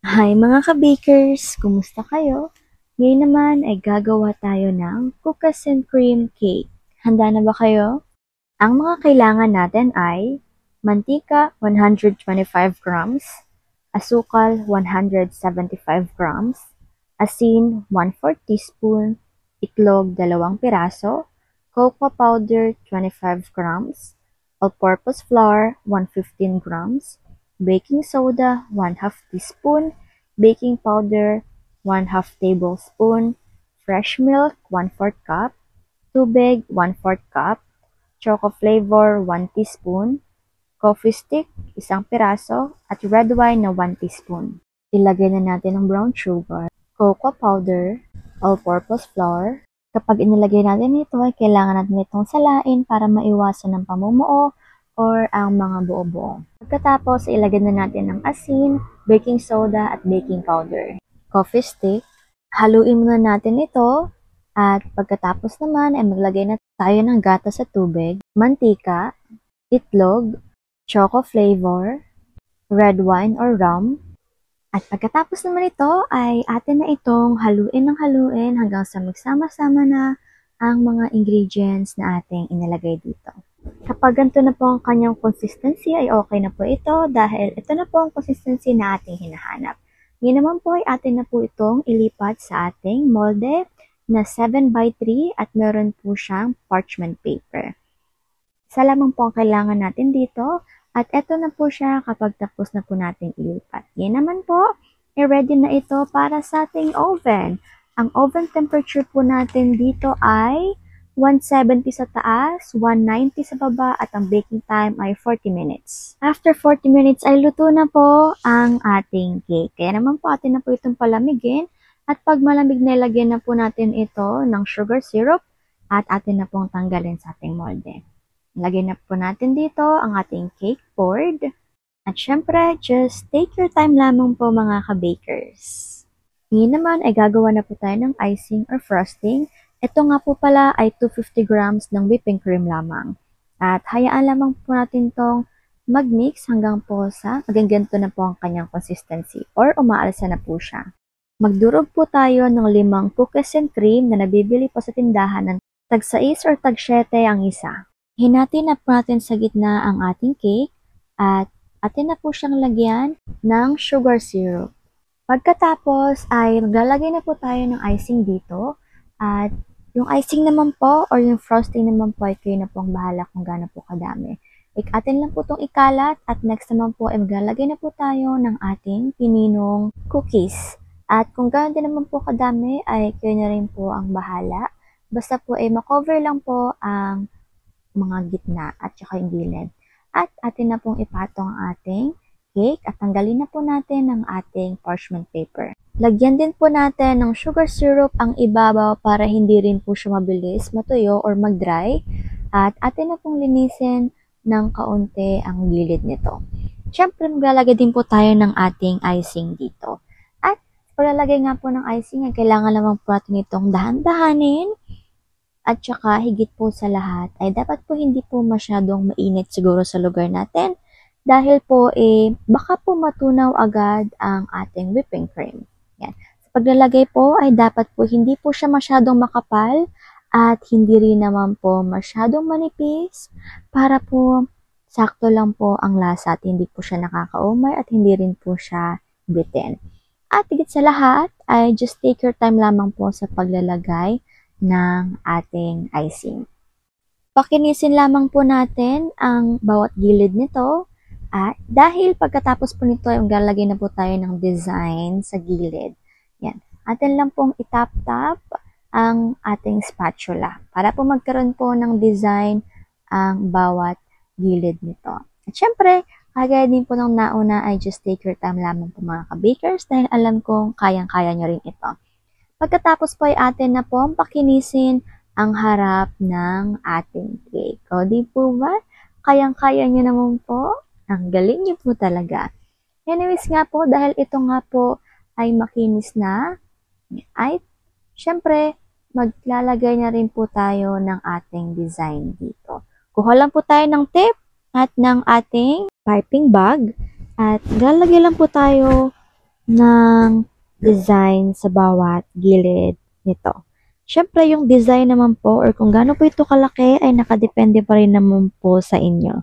Hi mga ka-bakers! Kumusta kayo? Ngayon naman ay gagawa tayo ng cookies and cream cake. Handa na ba kayo? Ang mga kailangan natin ay mantika 125 grams, asukal 175 grams, asin 1/4 teaspoon, itlog 2 piraso, cocoa powder 25 grams, all-purpose flour 115 grams, baking soda 1/2 teaspoon, baking powder 1/2 tablespoon, fresh milk 1/4 cup, tubig 1/4 cup, choco flavor 1 teaspoon, coffee stick 1 piraso, at red wine na 1 teaspoon. Ilagay na natin ang brown sugar, cocoa powder, all-purpose flour. Kapag inilagay natin ito, ay kailangan natin itong salain para maiwasan ng pamumuo or ang mga buo-buo. Pagkatapos, ilagay na natin ang asin, baking soda at baking powder. Coffee stick, haluin muna natin ito at pagkatapos naman ay maglagay na tayo ng gatas sa tubig, mantika, itlog, choco flavor, red wine or rum. At pagkatapos naman ito ay atin na itong haluin ng haluin hanggang sa magsama-sama na ang mga ingredients na ating inilagay dito. Kapag ganito na po ang kanyang consistency ay okay na po ito dahil ito na po ang consistency na ating hinahanap. Ngayon naman po ay atin na po itong ilipat sa ating molde na 7x3 at meron po siyang parchment paper. Isa lamang po ang kailangan natin dito. At eto na po siya kapag tapos na po natin ilipat. Yan naman po, ready na ito para sa ating oven. Ang oven temperature po natin dito ay 170 sa taas, 190 sa baba, at ang baking time ay 40 minutes. After 40 minutes ay luto na po ang ating cake. Kaya naman po atin na po itong palamigin. At pag malamig na ilagyan na po natin ito ng sugar syrup at atin na pong tanggalin sa ating molde. Lagyan na po natin dito ang ating cake board. At syempre, just take your time lamang po mga ka-bakers. Ngayon naman ay gagawa na po tayo ng icing or frosting. Ito nga po pala ay 250 grams ng whipping cream lamang. At hayaan lamang po natin tong mag-mix hanggang po sa maging ganito na po ang kanyang consistency or umaalsa na po siya. Magdurog po tayo ng 5 cookies and cream na nabibili po sa tindahan ng tag-6 or tag-7 ang isa. Hinati na po natin sa gitna ang ating cake at atin na po siyang lagyan ng sugar syrup. Pagkatapos ay maglalagay na po tayo ng icing dito at yung icing naman po or yung frosting naman po ay kayo na po ang bahala kung gaano po kadami. Atin lang po itong ikalat at next naman po ay maglalagay na po tayo ng ating pininong cookies. At kung gaano din naman po kadami ay kayo na rin po ang bahala. Basta po ay makover lang po ang mga gitna at saka yung gilid. At atin na pong ipatong ang ating cake at tanggalin na po natin ang ating parchment paper. Lagyan din po natin ng sugar syrup ang ibabaw para hindi rin po siya mabilis matuyo or mag-dry. At atin na pong linisin ng kaunti ang gilid nito. Siyempre, maglalagay din po tayo ng ating icing dito. At paglalagay nga po ng icing ay kailangan naman po natin itong dahan-dahanin. At saka higit po sa lahat ay dapat po hindi po masyadong mainit siguro sa lugar natin dahil po baka po matunaw agad ang ating whipping cream. Yan. Sa paglalagay po ay dapat po hindi po siya masyadong makapal at hindi rin naman po masyadong manipis para po sakto lang po ang lasa at hindi po siya nakakaumay at hindi rin po siya bitin. At higit sa lahat ay just take your time lamang po sa paglalagay ng ating icing. Pakinisin lamang po natin ang bawat gilid nito at dahil pagkatapos po nito ay maglalagay na po tayo ng design sa gilid. Yan. Atin lang pong itap-tap ang ating spatula para po magkaroon po ng design ang bawat gilid nito. At syempre, kagaya din po ng nauna ay just take your time lamang po mga ka-bakers dahil alam kong kayang-kaya nyo rin ito. Pagkatapos po ay atin na po pakinisin ang harap ng ating cake. O di po ba? Kayang-kaya nyo naman po. Ang galing nyo po talaga. Anyways nga po, dahil ito nga po ay makinis na, ay syempre maglalagay na rin po tayo ng ating design dito. Kuha lang po tayo ng tip at ng ating piping bag at lalagay lang po tayo ng design sa bawat gilid nito. Siyempre, yung design naman po or kung gaano po ito kalaki ay nakadepende pa rin naman po sa inyo.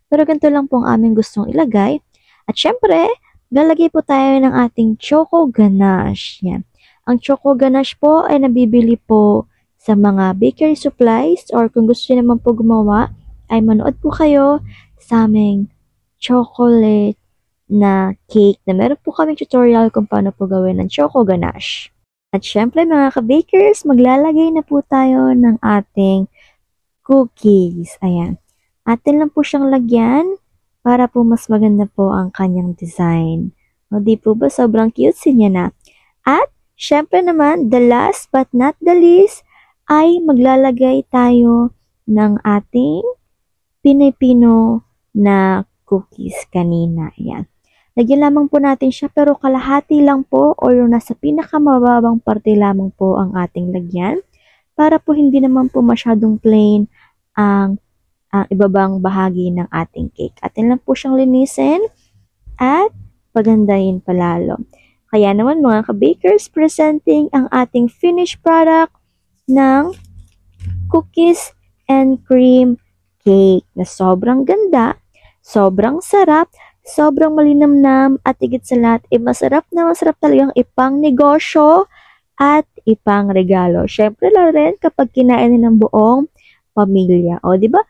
Pero ganito lang po ang aming gustong ilagay. At syempre, lalagay po tayo ng ating choco ganache. Yan. Ang choco ganache po ay nabibili po sa mga bakery supplies or kung gusto niyo naman po gumawa, ay manood po kayo sa aming chocolate na cake na meron po kaming tutorial kung paano po gawin ng choco ganache. At syempre mga ka-bakers, maglalagay na po tayo ng ating cookies. Ayan. Atin lang po siyang lagyan para po mas maganda po ang kanyang design. O di po ba sobrang cute niya na. At syempre naman, the last but not the least, ay maglalagay tayo ng ating Pinoy-Pino na cookies kanina. Ayan. Lagyan lamang po natin siya pero kalahati lang po o yung nasa pinakamababang parte lamang po ang ating lagyan para po hindi naman po masyadong plain ang ibabang bahagi ng ating cake. Atin lang po siyang linisin at pagandahin palalo. Kaya naman mga ka-bakers, presenting ang ating finished product ng cookies and cream cake na sobrang ganda, sobrang sarap, sobrang malinamnam at higit sa lahat, masarap na masarap talagang ipang negosyo at ipang regalo. Syempre lang rin kapag kinain ng buong pamilya. O, di ba?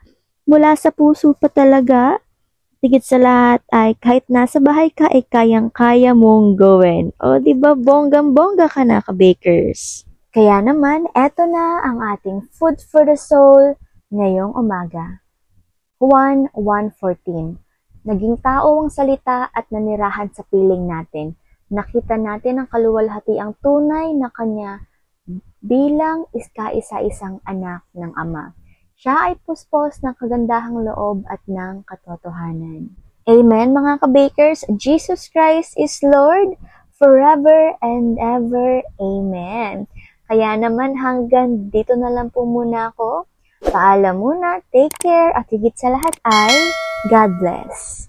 Mula sa puso pa talaga, higit sa lahat ay kahit nasa bahay ka ay kayang-kaya mong gawin. O, di ba? Bonggang-bongga ka na, ka-bakers. Kaya naman, eto na ang ating food for the soul ngayong umaga. Juan 1:14. Naging tao ang salita at nanirahan sa piling natin. Nakita natin ang kaluwalhatiang tunay na kanya bilang kaisa-isang anak ng Ama. Siya ay puspos ng kagandahang loob at ng katotohanan. Amen mga ka-bakers, Jesus Christ is Lord forever and ever. Amen. Kaya naman hanggang dito na lang po muna ako. Paalam muna, take care, at higit sa lahat ay God bless.